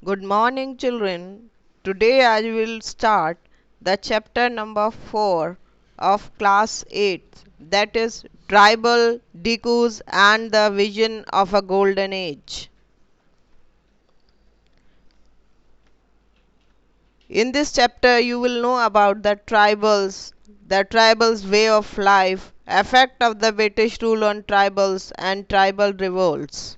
Good morning, children. Today I will start the chapter number 4 of class 8, that is Tribal Decus and the Vision of a Golden Age. In this chapter, you will know about the tribals' way of life, effect of the British rule on tribals, and tribal revolts.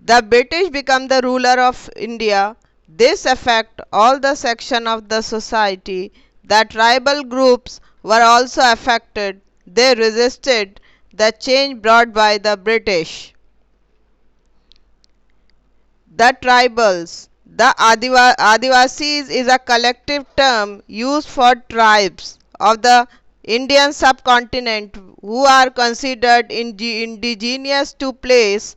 The British become the ruler of India. This affect all the section of the society. The tribal groups were also affected. They resisted the change brought by the British. The tribals. The Adivasis is a collective term used for tribes of the Indian subcontinent who are considered indigenous to place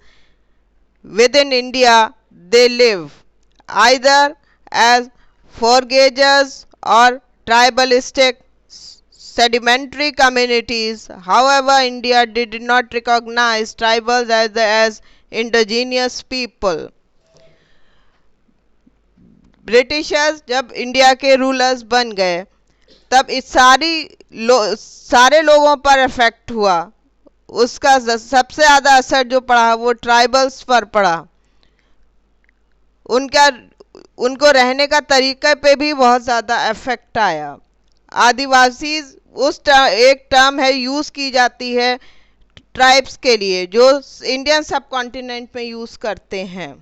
within India they live, either as foragers or tribalistic sedimentary communities. However, India did not recognize tribals as indigenous people. Britishers जब India के rulers बन गए तब इस सारे लोगों पर effect हुआ। उसका सबसे ज़्यादा असर जो पड़ा वो ट्राइबल्स पर पड़ा। उनका उनको रहने का तरीके पे भी बहुत ज़्यादा इफेक्ट आया। आदिवासी एक टर्म है यूज़ की जाती है ट्राइब्स के लिए जो इंडियन सब कॉन्टिनेंट में यूज़ करते हैं।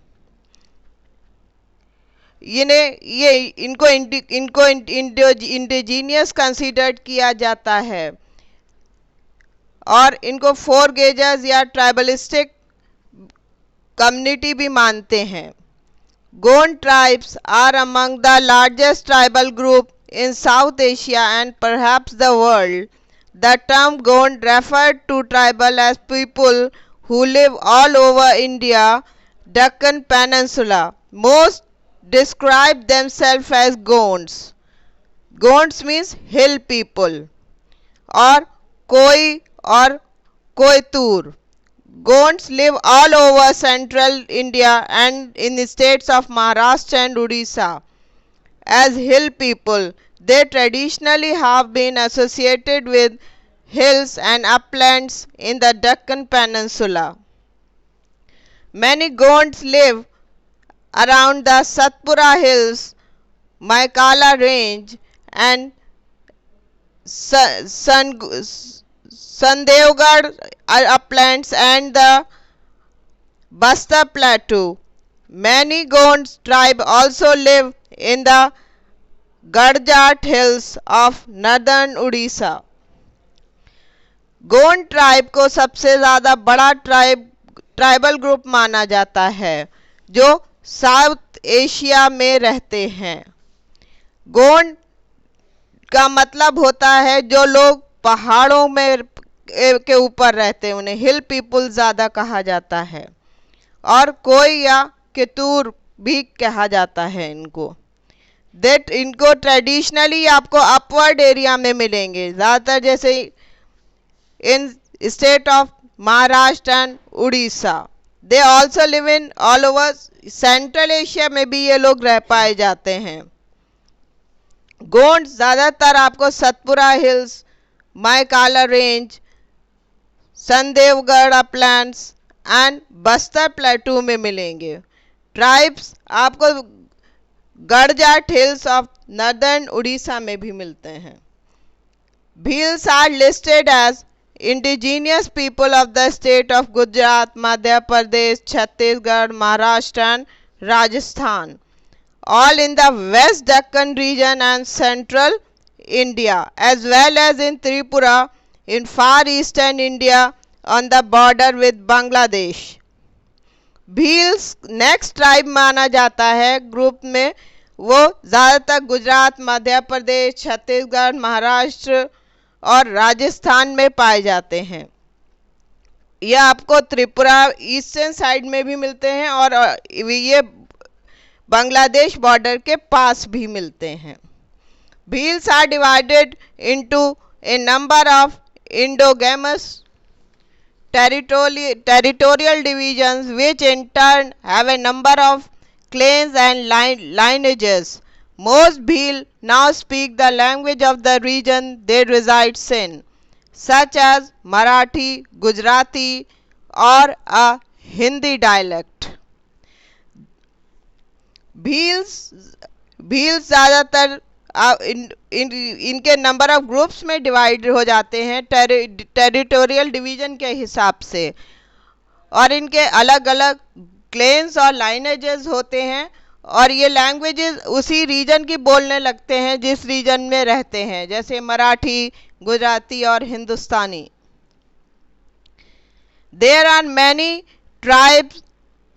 इनको इंडिजीनियस कंसीडर्ड किया जाता है और इनको फोरगेजर्स या ट्राइबलिस्टिक कम्युनिटी भी मानते हैं। Gond tribes are among the largest tribal group in South Asia and perhaps the world. The term Gond referred to tribal as people who live all over India, Deccan Peninsula. Most describe themselves as Gonds. Gonds means hill people or Koi or Koitur. Gonds live all over central India and in the states of Maharashtra and Odisha. As hill people, they traditionally have been associated with hills and uplands in the Deccan Peninsula. Many Gonds live around the Satpura Hills, Maikala Range, and Sandevgarh uplands and the Basta Plateau. Many Gond tribe also live in the Garjat Hills of northern Odisha. Gond tribe को सबसे ज़्यादा बड़ा tribal group माना जाता है जो south Asia में रहते हैं। गोंड का मतलब होता है जो लोग पहाड़ों में के ऊपर रहते हैं, उन्हें हिल पीपल ज़्यादा कहा जाता है और कोई या केतूर भी कहा जाता है इनको। इनको ट्रेडिशनली आपको अपवर्ड एरिया में मिलेंगे ज़्यादातर, जैसे इन state of Maharashtra and Orissa. They also live in all over central Asia में भी ये लोग रह पाए जाते हैं। गोंड ज़्यादातर आपको Satpura hills, Maikala range, Sandevgarh uplands and Bastar plateau में मिलेंगे। ट्राइब्स आपको Garhjat hills of northern Orissa में भी मिलते हैं। Bhils are listed as indigenous people of the state of Gujarat, Madhya Pradesh, Chhattisgarh, Maharashtra and Rajasthan, all in the West Deccan region and central India, as well as in Tripura in far eastern India on the border with Bangladesh. Bhils next tribe माना जाता है group में, वो ज़्यादातर गुजरात, मध्य प्रदेश, छत्तीसगढ़, महाराष्ट्र और राजस्थान में पाए जाते हैं। यह आपको त्रिपुरा ईस्टर्न साइड में भी मिलते हैं और ये बांग्लादेश बॉर्डर के पास भी मिलते हैं। Bhils are divided into a number of endogamous territorial divisions, which in turn have a number of clans and lineages. Most Bhil now speak the language of the region they reside in, such as Marathi, Gujarati, or a Hindi dialect. Bhils ज़्यादातर इनके number of groups में divide हो जाते हैं territorial division के हिसाब से, और इनके अलग अलग क्लेन्स और लाइनेजेस होते हैं, और ये लैंग्वेजेस उसी रीजन की बोलने लगते हैं जिस रीजन में रहते हैं, जैसे मराठी, गुजराती और Hindustani. There are many tribes,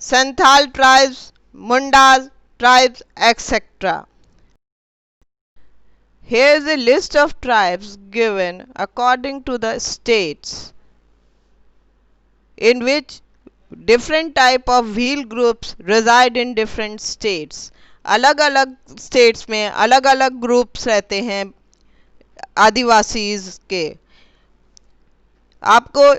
Santhal tribes, Mundas tribes, etc. Here is a list of tribes given according to the states in which different type of Bhil groups reside in different states. अलग अलग states में अलग अलग groups रहते हैं आदिवासीज के. आपको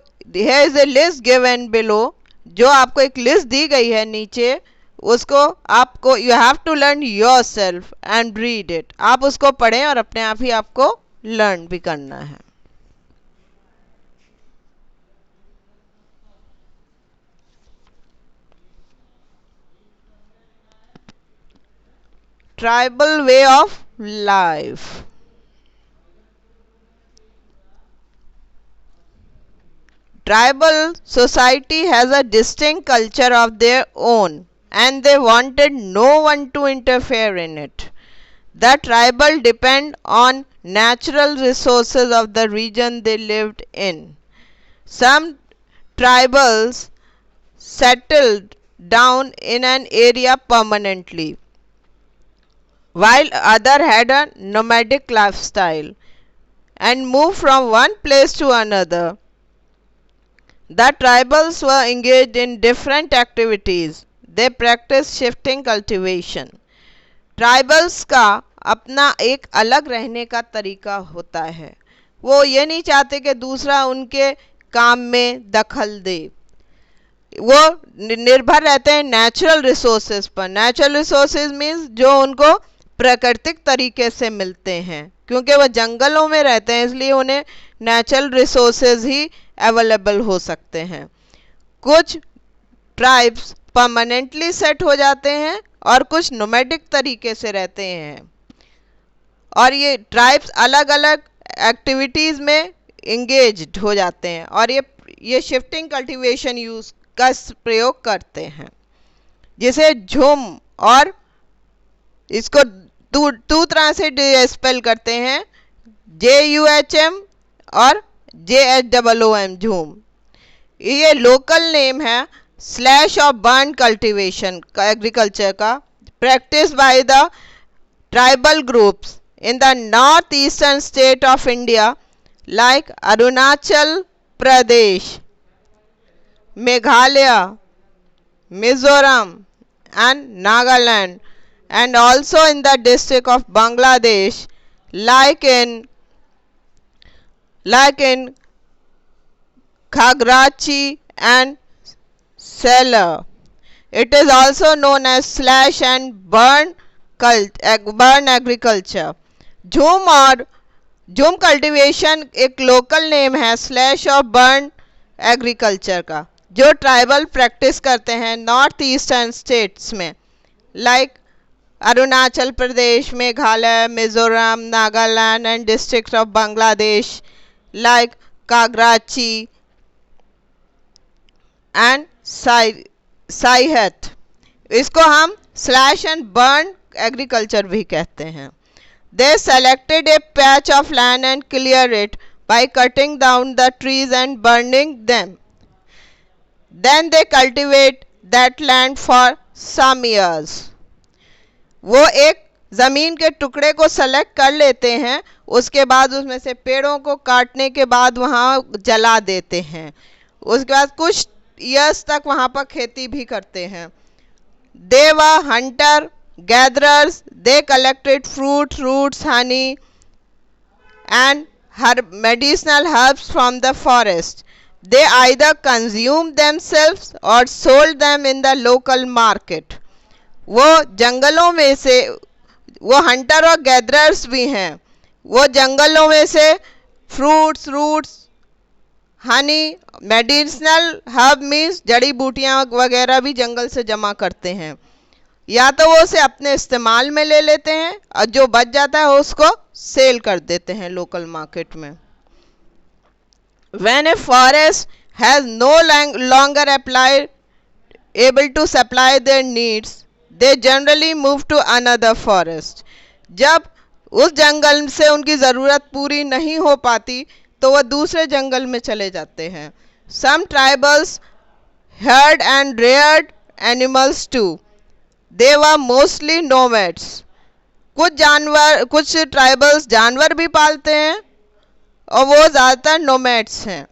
here is a list given below, जो आपको एक लिस्ट दी गई है नीचे, उसको आपको you have to learn yourself and read it. आप उसको पढ़ें और अपने आप ही आपको लर्न भी करना है. Tribal way of life. Tribal society has a distinct culture of their own, and they wanted no one to interfere in it. The tribal depend on natural resources of the region they lived in. Some tribals settled down in an area permanently, while others had a nomadic lifestyle and moved from one place to another. The tribals were engaged in different activities. They practiced shifting cultivation. Tribals का अपना एक अलग रहने का तरीका होता है. वो ये नहीं चाहते कि दूसरा उनके काम में दखल दे. वो निर्भर रहते हैं नेचुरल रिसोर्सेज पर. नेचुरल रिसोर्सेज मीन्स जो उनको प्राकृतिक तरीके से मिलते हैं, क्योंकि वो जंगलों में रहते हैं इसलिए उन्हें नेचुरल रिसोर्सेज ही अवेलेबल हो सकते हैं. कुछ ट्राइब्स परमानेंटली सेट हो जाते हैं और कुछ नोमैडिक तरीके से रहते हैं, और ये ट्राइब्स अलग अलग एक्टिविटीज़ में इंगेज्ड हो जाते हैं और ये शिफ्टिंग कल्टीवेशन यूज का प्रयोग करते हैं, जिसे झूम, और इसको दो तरह से स्पेल करते हैं, JUHM और JHOOM, झूम. ये लोकल नेम है स्लैश ऑफ बर्न कल्टीवेशन का एग्रीकल्चर का, practice by the tribal groups in the north eastern state of India like Arunachal Pradesh, Meghalaya, Mizoram and Nagaland, and also in the district of Bangladesh like in Khagrachi and Seller. It is also known as slash and burn agriculture. Jhum cultivation एक local name है slash और burn agriculture का, जो tribal practice करते हैं north eastern states में like Arunachal Pradesh, Meghalaya, Mizoram, Nagaland and district of Bangladesh like Khagrachari and Sylhet. इसको हम स्लैश एंड बर्न एग्रीकल्चर भी कहते हैं. They selected a patch of land and cleared it by cutting down the trees and burning them. Then they cultivate that land for some years. वो एक ज़मीन के टुकड़े को सेलेक्ट कर लेते हैं, उसके बाद उसमें से पेड़ों को काटने के बाद वहाँ जला देते हैं, उसके बाद कुछ ईयर्स तक वहाँ पर खेती भी करते हैं. They were hunter gatherers. They collected fruit, roots, honey and medicinal herbs from the forest. they either consumed themselves or sold them in the local market. वो जंगलों में से, वो हंटर और गैदरर्स भी हैं, वो जंगलों में से fruits, roots, honey, medicinal herb means जड़ी बूटियां वगैरह भी जंगल से जमा करते हैं, या तो वो उसे अपने इस्तेमाल में ले लेते हैं और जो बच जाता है उसको सेल कर देते हैं लोकल मार्केट में. When a forest has no longer able to supply their needs, they generally move to another forest. जब उस जंगल से उनकी ज़रूरत पूरी नहीं हो पाती तो वह दूसरे जंगल में चले जाते हैं. Some tribals herd and reared animals too. They were mostly nomads. कुछ ट्राइबल्स जानवर भी पालते हैं और वो ज़्यादातर नोमैड्स हैं.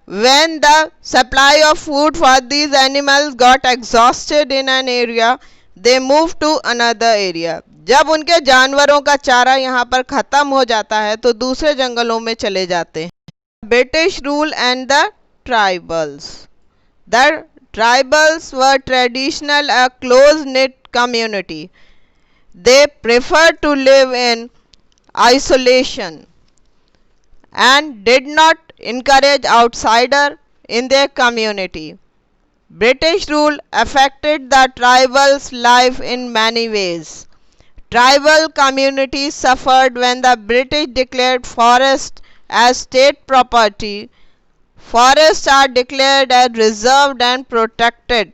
When the supply of food for these animals got exhausted in an area, they moved to another area. जब उनके जानवरों का चारा यहाँ पर ख़त्म हो जाता है तो दूसरे जंगलों में चले जाते हैं. British rule and the tribals. The tribals were traditional a close-knit community. They preferred to live in isolation and did not encourage outsider in their community. British rule affected the tribals' life in many ways. Tribal communities suffered when the British declared forests as state property. Forests are declared as reserved and protected.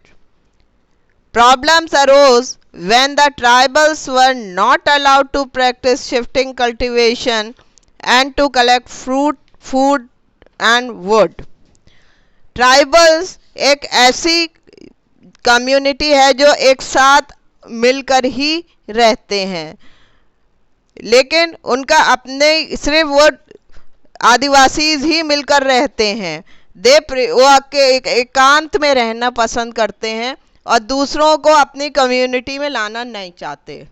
Problems arose when the tribals were not allowed to practice shifting cultivation and to collect fruit, food and wood. Tribals एक ऐसी community है जो एक साथ मिलकर ही रहते हैं, लेकिन उनका अपने सिर्फ वो आदिवासी ही मिलकर रहते हैं. वो एकांत में रहना पसंद करते हैं और दूसरों को अपनी कम्युनिटी में लाना नहीं चाहते.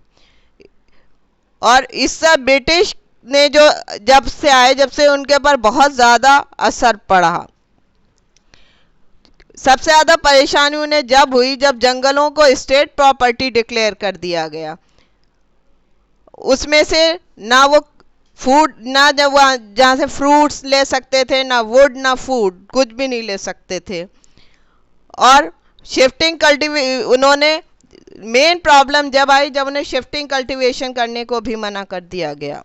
और इससे ब्रिटिश ने जब से उनके ऊपर बहुत ज़्यादा असर पड़ा. सबसे ज़्यादा परेशानी उन्हें जब हुई जब जंगलों को स्टेट प्रॉपर्टी डिक्लेयर कर दिया गया. उसमें से ना वो फूड, ना जब वहाँ जहाँ से फ्रूट्स ले सकते थे, ना वुड, ना फूड, कुछ भी नहीं ले सकते थे. और शिफ्टिंग उन्होंने मेन प्रॉब्लम जब आई जब उन्हें शिफ्टिंग कल्टीवेशन करने को भी मना कर दिया गया.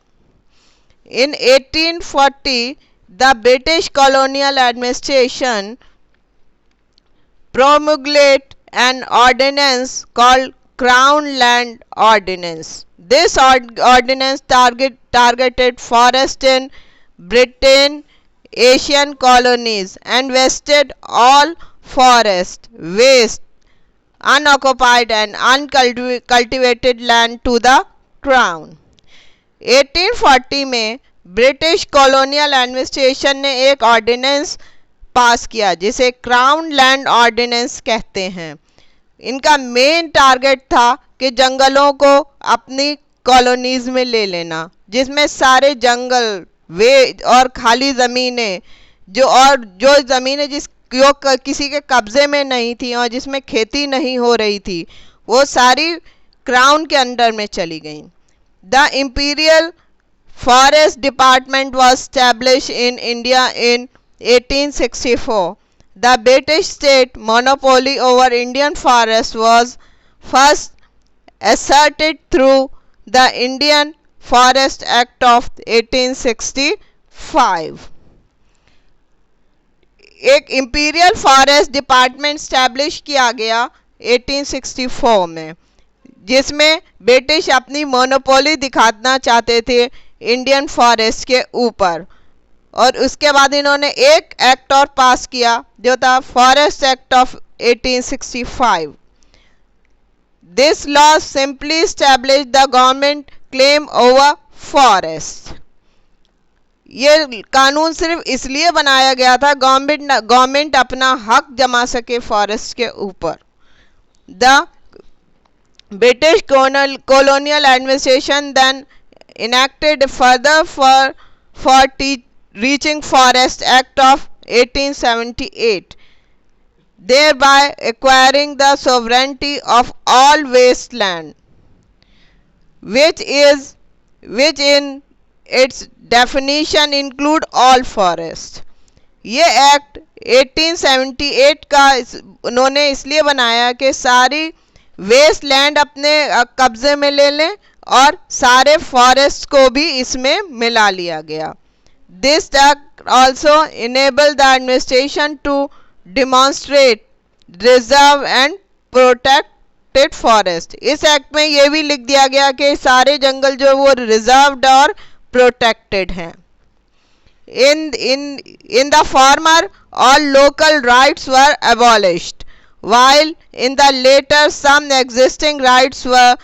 In 1840, the British colonial administration promulgated an ordinance called Crown Land Ordinance. This ordinance targeted forests in Britain, Asian colonies and vested all forest, waste, unoccupied and uncultivated land to the Crown. 1840 में British colonial administration ने एक ordinance पास किया जिसे crown land ordinance कहते हैं. इनका main target था कि जंगलों को अपनी कॉलोनीज में ले लेना, जिसमें सारे जंगल वे और खाली ज़मीनें जो ज़मीनें जो किसी के कब्ज़े में नहीं थी और जिसमें खेती नहीं हो रही थी वो सारी क्राउन के अंडर में चली गई. The Imperial Forest Department was established in India in 1864. The British state monopoly over Indian forests was first asserted through the Indian Forest Act of 1865. एक इंपीरियल फॉरेस्ट डिपार्टमेंट स्टैब्लिश किया गया 1864 में, जिसमें British अपनी monopoly दिखाना चाहते थे Indian forest के ऊपर. और उसके बाद इन्होंने एक एक्ट और पास किया जो था forest act of 1865. This law simply establish the government claim over forest. ये कानून सिर्फ इसलिए बनाया गया था गवर्नमेंट अपना हक जमा सके फॉरेस्ट के ऊपर. The British colonial administration then enacted further for reaching Forest Act of 1878, thereby acquiring the sovereignty of all wasteland, which in its definition include all forest. ये एक्ट 1878 का उन्होंने इसलिए बनाया कि सारी वेस्ट लैंड अपने कब्जे में ले लें और सारे फॉरेस्ट को भी इसमें मिला लिया गया. This act also enable the administration to demonstrate reserve and protected forest. इस एक्ट में ये भी लिख दिया गया कि सारे जंगल जो वो रिजर्व्ड और प्रोटेक्टेड हैं. In the former, all local rights were abolished, while in the later some existing rights were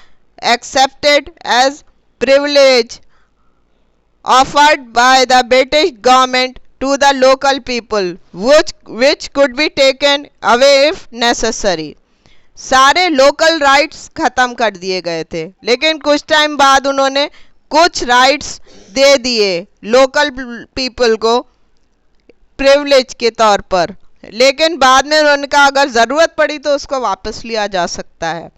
accepted as privilege offered by the British government to the local people, which could be taken away if necessary. सारे local rights ख़त्म कर दिए गए थे, लेकिन कुछ time बाद उन्होंने कुछ राइट्स दे दिए लोकल पीपल को प्रिविलेज के तौर पर, लेकिन बाद में उनका अगर ज़रूरत पड़ी तो उसको वापस लिया जा सकता है.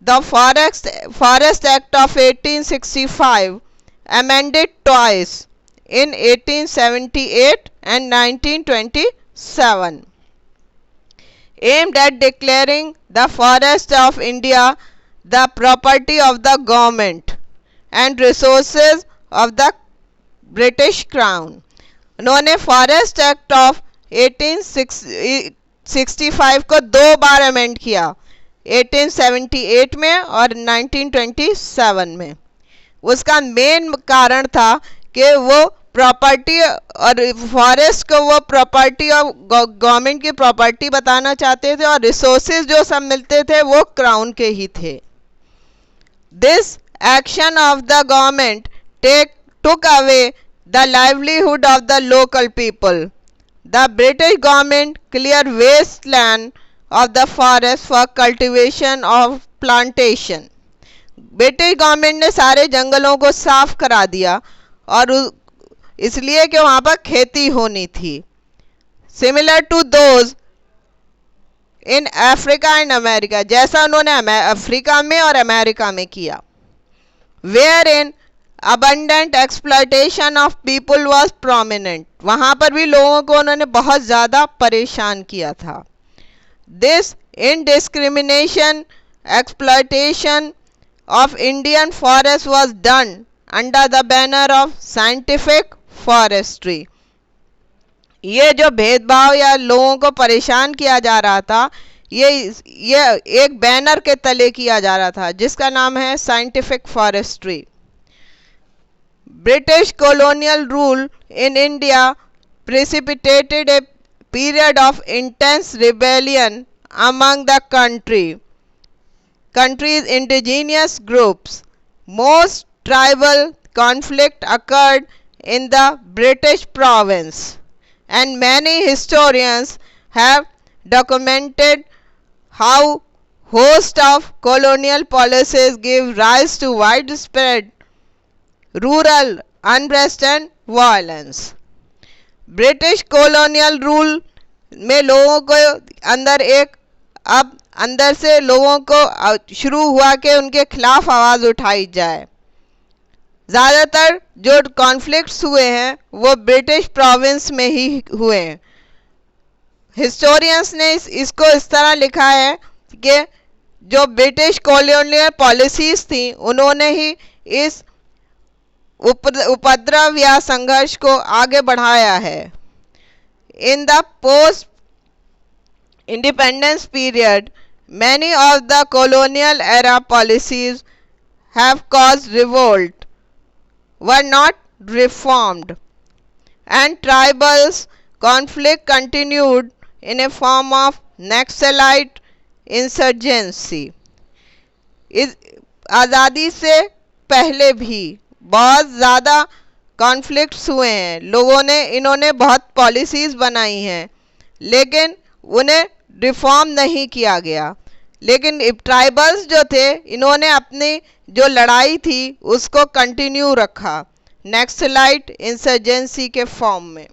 The forest act of 1865 amended twice in 1878 and 1927, aimed at declaring the forests of India the property of the government and resources of the British crown. उन्होंने फॉरेस्ट एक्ट ऑफ 1865 को 2 बार अमेंड किया, 1878 में और 1927 में. उसका मेन कारण था कि वो प्रॉपर्टी और फॉरेस्ट को वो प्रॉपर्टी और गवर्नमेंट की प्रॉपर्टी बताना चाहते थे और रिसोर्सेज जो सब मिलते थे वो क्राउन के ही थे. This action of the government took away the livelihood of the local people. The British government cleared wasteland of the forest for cultivation of plantation. British government ने सारे जंगलों को साफ करा दिया और इसलिए कि वहाँ पर खेती होनी थी. Similar to those in Africa and America, जैसा उन्होंने अफ्रीका में और अमेरिका में किया. Where in abundant exploitation of people was prominent. वहाँ पर भी लोगों को उन्होंने बहुत ज़्यादा परेशान किया था. This indiscrimination exploitation of Indian forest was done under the banner of scientific forestry. ये जो भेदभाव या लोगों को परेशान किया जा रहा था ये एक बैनर के तले किया जा रहा था जिसका नाम है scientific forestry. British colonial rule in India precipitated a period of intense rebellion among the country's indigenous groups. Most tribal conflict occurred in the British province, and many historians have documented how host of colonial policies gave rise to widespread rural unrest and violence. British colonial rule में लोगों को अंदर से लोगों को शुरू हुआ कि उनके खिलाफ आवाज़ उठाई जाए. ज़्यादातर जो कॉन्फ्लिक्ट्स हुए हैं वो ब्रिटिश प्रोविंस में ही हुए हैं. हिस्टोरियंस ने इसको इस तरह लिखा है कि जो ब्रिटिश कॉलोनियल पॉलिसीज़ थी उन्होंने ही इस उपद्रव या संघर्ष को आगे बढ़ाया है. In the post independence period many of the colonial era policies have caused revolt, were not reformed, and tribals conflict continued in A form of naxalite insurgency. आज़ादी से पहले भी बहुत ज़्यादा कॉन्फ्लिक्ट्स हुए हैं. इन्होंने बहुत पॉलिसीज़ बनाई हैं लेकिन उन्हें रिफॉर्म नहीं किया गया. लेकिन ट्राइबल्स जो थे इन्होंने अपनी जो लड़ाई थी उसको कंटिन्यू रखा नक्सलाइट इंसर्जेंसी के फॉर्म में.